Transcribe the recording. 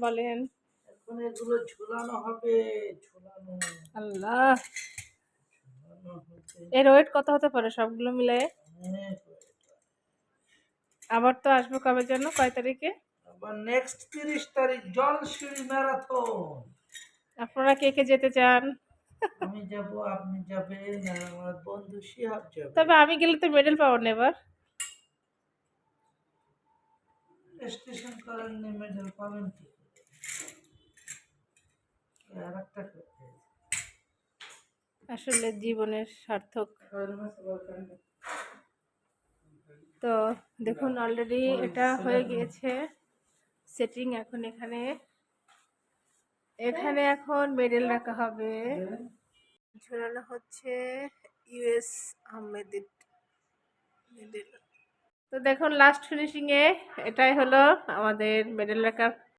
বলেন। এখন এগুলো ঝুলানো হবে, ঝুলানো আল্লাহ, ঝুলানো হবে। এর ওয়েট কত হতে পারে সবগুলো মিলায়ে? অনেক। আবার তো আসবো কবে যেন, কয় তারিখে? আবার নেক্সট 30 তারিখ জলশিড়ি ম্যারাথন। আপনারা কে কে যেতে চান? আমি যাব, আপনি যাবেন, আর আমার বন্ধু শিহাব যাবে। তবে আমি গেলে তো মেডেল পাবো না এবার। রেজিস্ট্রেশন করেননি, মেডেল পাবেন কি করে? আর একটা করতে আসলে জীবনের সার্থক। তো দেখুন অলরেডি এটা হয়ে গিয়েছে সেটিং। এখন এখানে এখানে এখন মেডেল রাখা হবে, ঝোলানো হচ্ছে ইউএস আহমেদের মেডেল। তো দেখুন লাস্ট ফিনিশিং এ এটাই হলো আমাদের মেডেল রাখার